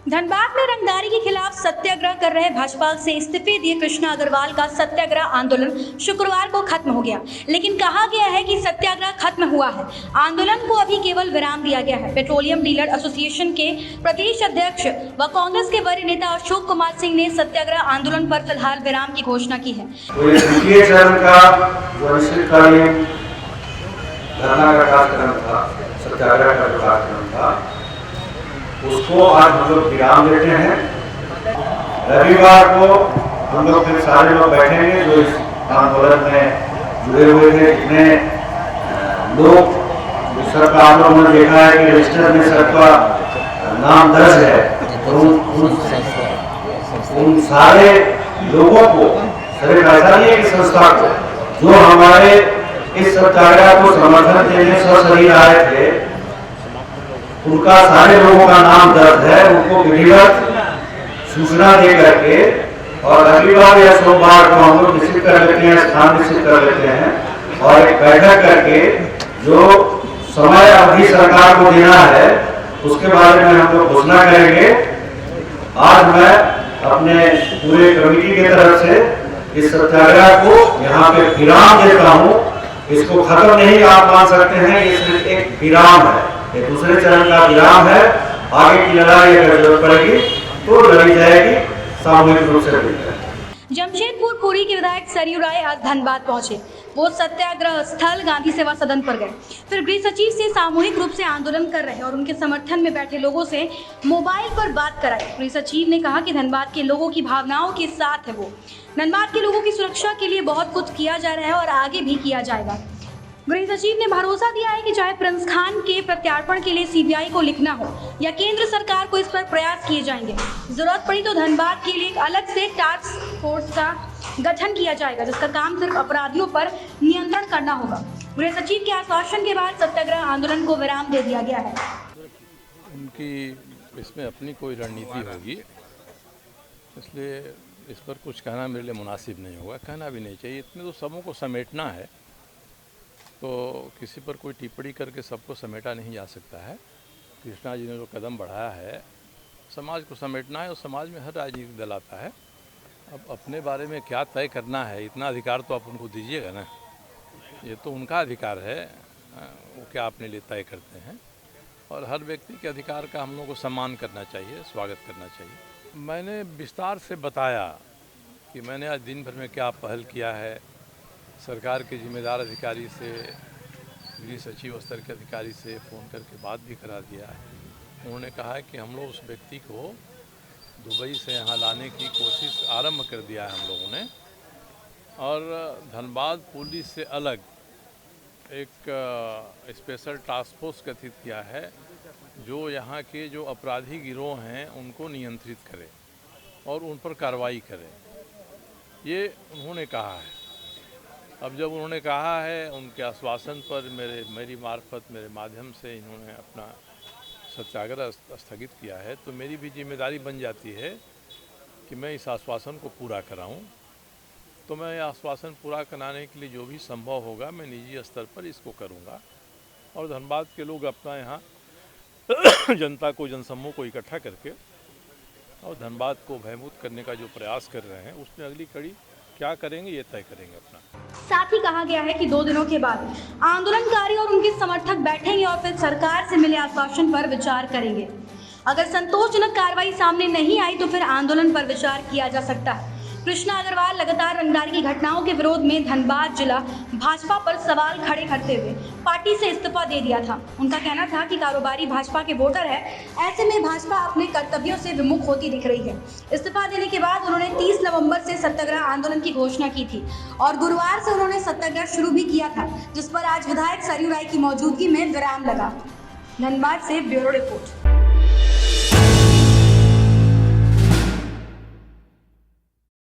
धनबाद में रंगदारी के खिलाफ सत्याग्रह कर रहे भाजपा से इस्तीफे दिए कृष्णा अग्रवाल का सत्याग्रह आंदोलन शुक्रवार को खत्म हो गया, लेकिन कहा गया है कि सत्याग्रह खत्म हुआ है। आंदोलन को अभी केवल विराम दिया गया है। पेट्रोलियम डीलर एसोसिएशन के प्रदेश अध्यक्ष व कांग्रेस के वरीय नेता अशोक कुमार सिंह ने सत्याग्रह आंदोलन पर फिलहाल विराम की घोषणा की है। उसको आज हम लोग विराम देते हैं। रविवार को हम लोग फिर सारे लोग बैठेंगे जो इस आंदोलन में जुड़े हुए थे। जितने लोग सबका आप लोगों ने देखा है कि रजिस्टर में सबका नाम दर्ज है, तो उन सारे लोगों को सरकारी की संस्था को जो हमारे इस सत्याग्रह को समर्थन देने सशरीर आए थे, उनका सारे लोगों का नाम दर्ज है। उनको विधिवत सूचना दे करके और रविवार या सोमवार को हम लोग निश्चित कर लेते हैं, स्थान निश्चित कर लेते हैं और एक बैठक करके जो समय अवधि सरकार को देना है उसके बारे में हम लोग घोषणा करेंगे। आज मैं अपने पूरे कमेटी की तरफ से इस सत्याग्रह को यहाँ पे विराम देता हूँ। इसको खत्म नहीं आप मान सकते हैं, ये सिर्फ एक विराम है, ये दूसरे चरण का विराम है। आगे की लड़ाई अगर जरूरत पड़ेगी तो लड़ी जाएगी, सामूहिक रूप से लड़ी जाएगी। जमशेदपुर पुरी के विधायक सरयू राय आज धनबाद पहुंचे। वो सत्याग्रह स्थल गांधी सेवा सदन पर गए, फिर गृह सचिव से सामूहिक रूप से आंदोलन कर रहे और उनके समर्थन में बैठे लोगों से मोबाइल पर बात कराई। गृह सचिव ने कहा कि धनबाद के लोगों की भावनाओं के साथ है वो। धनबाद के लोगों की सुरक्षा के लिए बहुत कुछ किया जा रहा है और आगे भी किया जाएगा। गृह सचिव ने भरोसा दिया है कि चाहे प्रिंस खान के प्रत्यार्पण के लिए सीबीआई को लिखना हो या केंद्र सरकार को इस पर प्रयास किए जाएंगे। जरूरत पड़ी तो धनबाद के लिए एक अलग से टास्क फोर्स का गठन किया जाएगा, जिसका काम सिर्फ अपराधियों पर नियंत्रण करना होगा। गृह सचिव के आश्वासन के बाद सत्याग्रह आंदोलन को विराम दे दिया गया है। उनकी इसमें अपनी कोई रणनीति होगी, इसलिए इस पर कुछ कहना मेरे लिए मुनासिब नहीं होगा, कहना भी नहीं चाहिए। इतने तो सबों को समेटना है, तो किसी पर कोई टिप्पणी करके सबको समेटा नहीं जा सकता है। कृष्णा जी ने जो कदम बढ़ाया है, समाज को समेटना है और समाज में हर राजनीतिक दल आता है। अब अपने बारे में क्या तय करना है, इतना अधिकार तो आप उनको दीजिएगा ना, ये तो उनका अधिकार है, वो क्या अपने लिए तय करते हैं। और हर व्यक्ति के अधिकार का हम लोगों को सम्मान करना चाहिए, स्वागत करना चाहिए। मैंने विस्तार से बताया कि मैंने आज दिन भर में क्या पहल किया है। सरकार के जिम्मेदार अधिकारी से, गृह सचिव स्तर के अधिकारी से फ़ोन करके बात भी करा दिया है। उन्होंने कहा है कि हम लोग उस व्यक्ति को दुबई से यहाँ लाने की कोशिश आरंभ कर दिया है हम लोगों ने, और धनबाद पुलिस से अलग एक स्पेशल टास्क फोर्स गठित किया है जो यहाँ के जो अपराधी गिरोह हैं उनको नियंत्रित करे और उन पर कार्रवाई करे, ये उन्होंने कहा है। अब जब उन्होंने कहा है, उनके आश्वासन पर मेरी मार्फत, मेरे माध्यम से इन्होंने अपना सत्याग्रह स्थगित किया है, तो मेरी भी जिम्मेदारी बन जाती है कि मैं इस आश्वासन को पूरा कराऊं। तो मैं आश्वासन पूरा कराने के लिए जो भी संभव होगा मैं निजी स्तर पर इसको करूंगा। और धनबाद के लोग अपना यहाँ जनता को, जनसमूह को इकट्ठा करके और धनबाद को भयमुक्त करने का जो प्रयास कर रहे हैं, उसमें अगली कड़ी क्या करेंगे ये तय करेंगे अपना। साथ ही कहा गया है कि 2 दिनों के बाद आंदोलनकारी और उनके समर्थक बैठेंगे और फिर सरकार से मिले आश्वासन पर विचार करेंगे। अगर संतोषजनक कार्रवाई सामने नहीं आई तो फिर आंदोलन पर विचार किया जा सकता है। कृष्णा अग्रवाल लगातार रंगदारी की घटनाओं के विरोध में धनबाद जिला भाजपा पर सवाल खड़े करते हुए पार्टी से इस्तीफा दे दिया था। उनका कहना था कि कारोबारी भाजपा के वोटर है, ऐसे में भाजपा अपने कर्तव्यों से विमुख होती दिख रही है। इस्तीफा देने के बाद उन्होंने 30 नवंबर से सत्याग्रह आंदोलन की घोषणा की थी और गुरुवार से उन्होंने सत्याग्रह शुरू भी किया था, जिस पर आज विधायक सरयू राय की मौजूदगी में विराम लगा। धनबाद से ब्यूरो रिपोर्ट।